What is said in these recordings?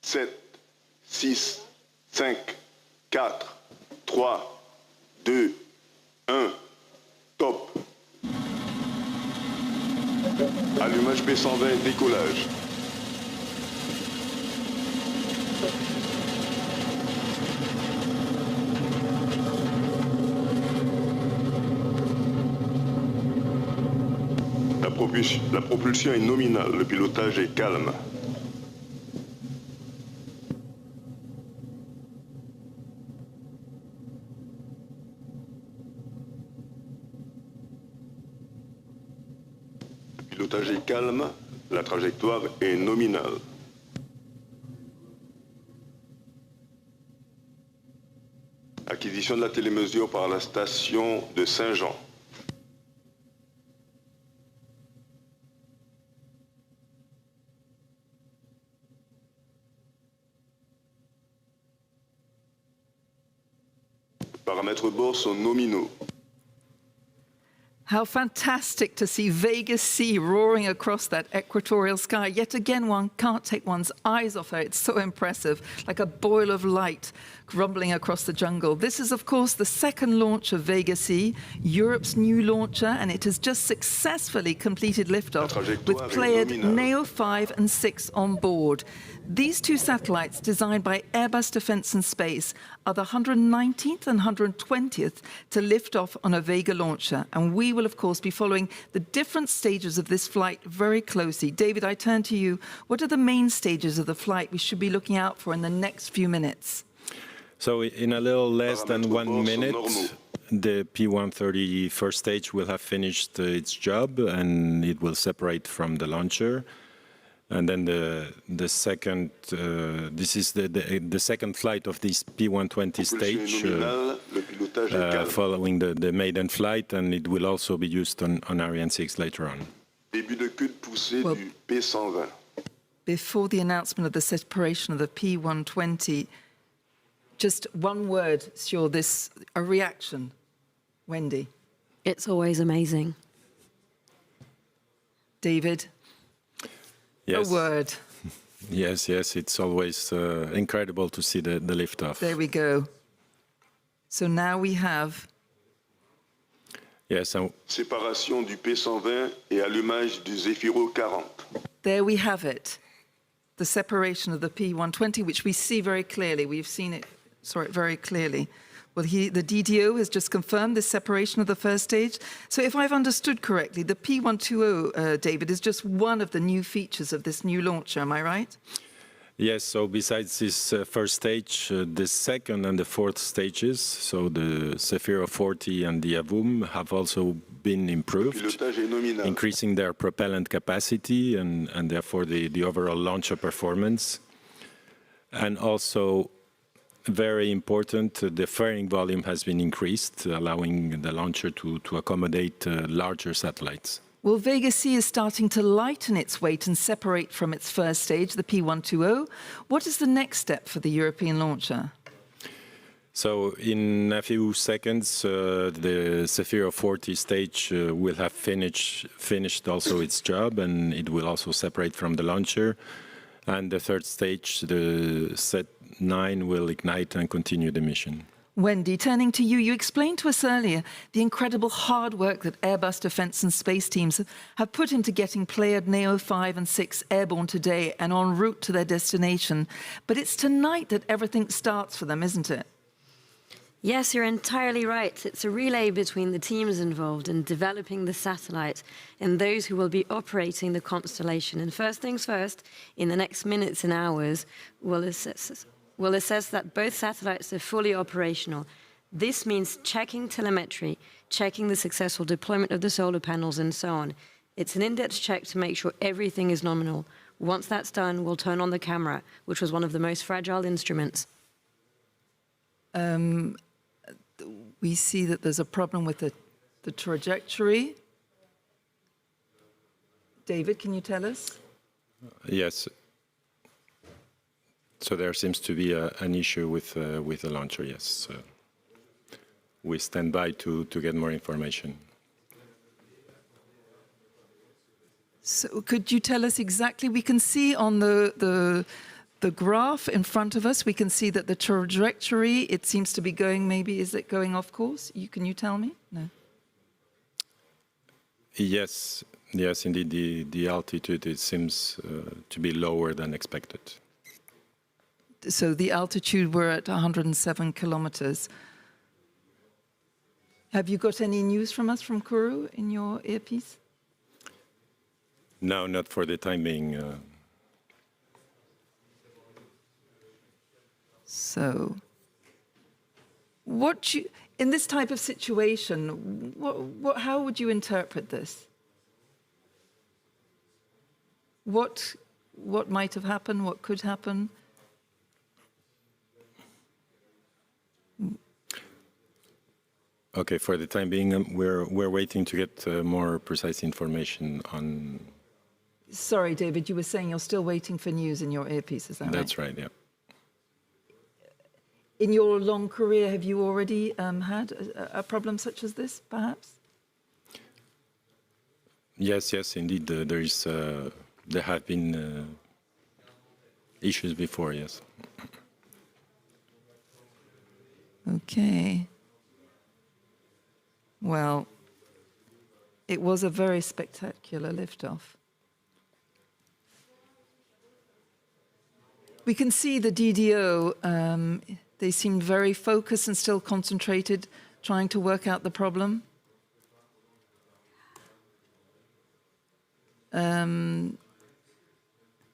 7, 6, 5, 4, 3, 2, 1, top. Allumage P120, décollage. La propulsion est nominale, le pilotage est calme. Le pilotage est calme, la trajectoire est nominale. Acquisition de la télémesure par la station de Saint-Jean. Paramètres bord sont nominaux. How fantastic to see Vega C roaring across that equatorial sky. Yet again, one can't take one's eyes off her. It's so impressive, like a boil of light rumbling across the jungle. This is, of course, the second launch of Vega C, Europe's new launcher, and it has just successfully completed liftoff with Pleiades Neo 5 and 6 on board. These two satellites, designed by Airbus Defence and Space, are the 119th and 120th to lift off on a Vega launcher. And we will, of course, be following the different stages of this flight very closely. David, I turn to you. What are the main stages of the flight we should be looking out for in the next few minutes? So in a little less than 1 minute, the P-130 first stage will have finished its job, and it will separate from the launcher. And then the second, this is the second flight of this P-120 stage, following the maiden flight, and it will also be used on Ariane 6 later on. Well, du P120. Before the announcement of the separation of the P-120, just one word, sure, a reaction. Wendy. It's always amazing. David. Yes. A word. Yes, it's always incredible to see the liftoff. There we go. So now we have... Yes. Séparation du P120 et allumage du Zéphiro 40. There we have it. The separation of the P-120, which we see very clearly. We've saw it very clearly. Well, the DDO has just confirmed this separation of the first stage. So if I've understood correctly, the P-120, David, is just one of the new features of this new launcher, am I right? Yes, so besides this first stage, the second and the fourth stages, so the Zefiro 40 and the Avum, have also been improved, increasing their propellant capacity and therefore the overall launcher performance. And also, very important, the fairing volume has been increased, allowing the launcher to accommodate larger satellites. Well, Vega C is starting to lighten its weight and separate from its first stage, the P-120. What is the next step for the European launcher? So in a few seconds, the Zefiro 40 stage will have finished also its job, and it will also separate from the launcher. And the third stage, the Set 9, will ignite and continue the mission. Wendy, turning to you, you explained to us earlier the incredible hard work that Airbus Defence and Space teams have put into getting Pleiades Neo 5 and 6 airborne today and en route to their destination. But it's tonight that everything starts for them, isn't it? Yes, you're entirely right. It's a relay between the teams involved in developing the satellite and those who will be operating the constellation. And first things first, in the next minutes and hours, we'll assess that both satellites are fully operational. This means checking telemetry, checking the successful deployment of the solar panels, and so on. It's an in-depth check to make sure everything is nominal. Once that's done, we'll turn on the camera, which was one of the most fragile instruments. We see that there's a problem with the trajectory. David, can you tell us? Yes. So there seems to be an issue with the launcher, yes. We stand by to get more information. So could you tell us exactly? We can see on the the graph in front of us, we can see that the trajectory, it seems to be going, maybe, is it going off course? Can you tell me? No. Yes, yes, indeed, the altitude, it seems to be lower than expected. So the altitude, we're at 107 kilometers. Have you got any news from us from Kourou in your earpiece? No, not for the time being. So, in this type of situation, how would you interpret this? What might have happened? What could happen? Okay, for the time being, we're waiting to get more precise information on. Sorry, David, you were saying you're still waiting for news in your earpiece, is that right? That's right, yeah. In your long career, have you already had a problem such as this, perhaps? Yes, yes, indeed. There have been issues before, yes. Okay. Well, it was a very spectacular liftoff. We can see the DDO, they seemed very focused and still concentrated, trying to work out the problem.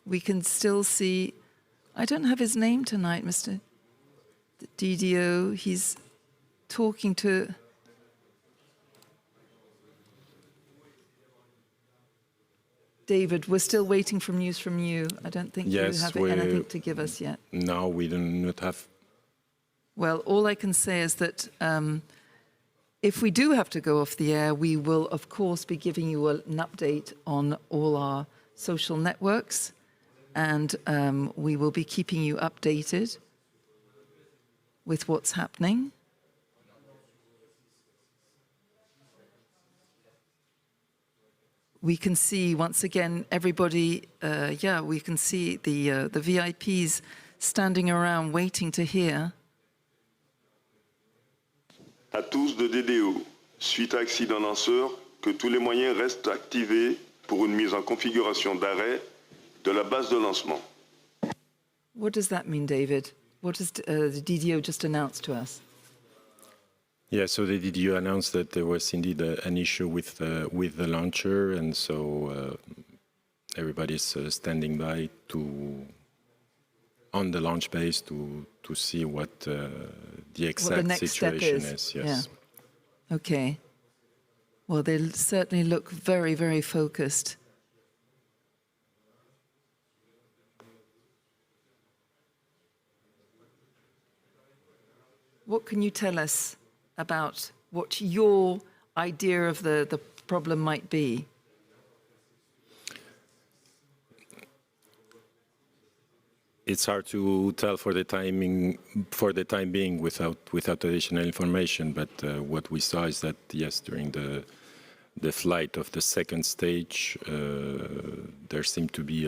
We can still see, I don't have his name tonight, Mr. DDO. He's talking to... David, we're still waiting for news from you. I don't think you have anything to give us yet. No, we do not have. Well, all I can say is that if we do have to go off the air, we will, of course, be giving you an update on all our social networks, and we will be keeping you updated with what's happening. We can see, once again, everybody, we can see the VIPs standing around waiting to hear. À tous de DDO, suite à accident lanceur, que tous les moyens restent activés pour une mise en configuration d'arrêt de la base de lancement. What does that mean, David? What does the DDO just announced to us? Yeah, so the DDO announced that there was indeed an issue with the launcher, and so everybody's standing by on the launch base to see what the exact situation is. Yes. Yeah. Okay. Well, they certainly look very, very focused. What can you tell us about what your idea of the problem might be? It's hard to tell for the time being without additional information. But what we saw is that yes, during the flight of the second stage, there seemed to be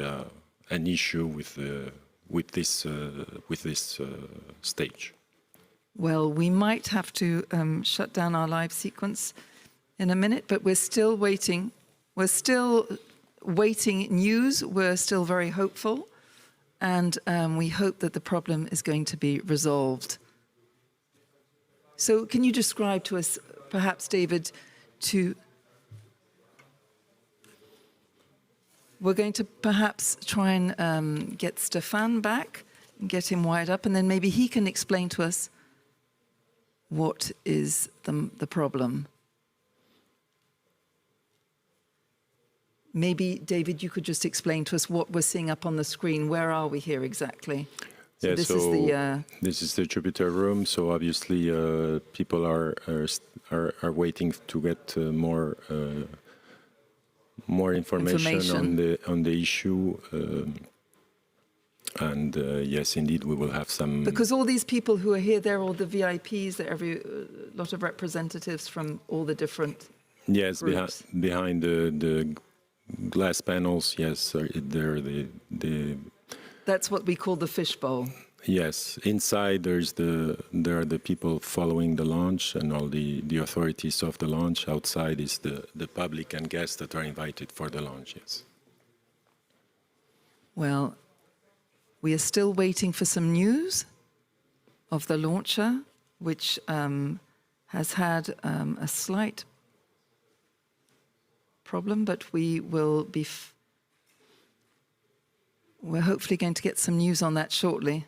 an issue with this stage. Well, we might have to shut down our live sequence in a minute, but we're still waiting. We're still waiting news. We're still very hopeful, and we hope that the problem is going to be resolved. So can you describe to us, perhaps, David, we're going to perhaps try and get Stefan back and get him wired up, and then maybe he can explain to us what is the problem. Maybe, David, you could just explain to us what we're seeing up on the screen. Where are we here exactly? So yeah, this is this is the Jupiter room. So obviously, people are waiting to get more information on the issue. And yes, indeed, we will have some... Because all these people who are here, they're all the VIPs, they're a lot of representatives from all the different groups. Behind the glass panels, yes, they're the That's what we call the fishbowl. Yes, inside there are the people following the launch and all the authorities of the launch. Outside is the public and guests that are invited for the launch, yes. Well, we are still waiting for some news of the launcher, which has had a slight problem, but we will be... We're hopefully going to get some news on that shortly.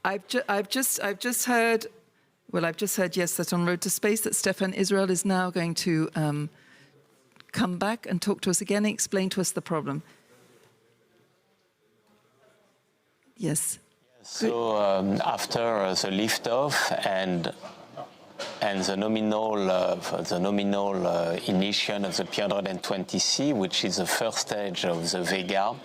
I've just heard, yes, that on Road to Space that Stefan Israel is now going to come back and talk to us again and explain to us the problem. Yes. So after the liftoff and the nominal ignition of the P120C, which is the first stage of the Vega,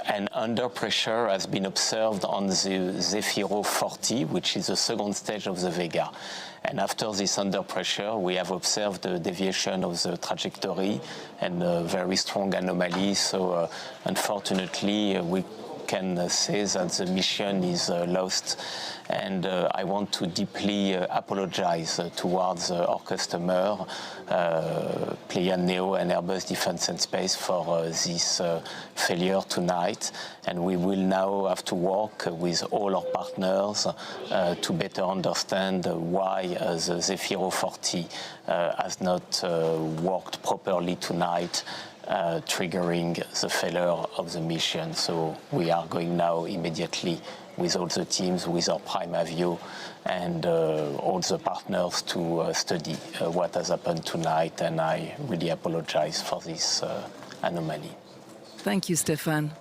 and under pressure has been observed on the Zefiro 40, which is the second stage of the Vega. And after this under pressure, we have observed a deviation of the trajectory and a very strong anomaly. So unfortunately, we can say that the mission is lost, and I want to deeply apologize towards our customer, Pleiades Neo and Airbus Defence and Space, for this failure tonight. And we will now have to work with all our partners to better understand why the Zefiro 40 has not worked properly tonight, triggering the failure of the mission. So we are going now immediately with all the teams, with our prime avio and all the partners to study what has happened tonight, and I really apologize for this anomaly. Thank you, Stefan.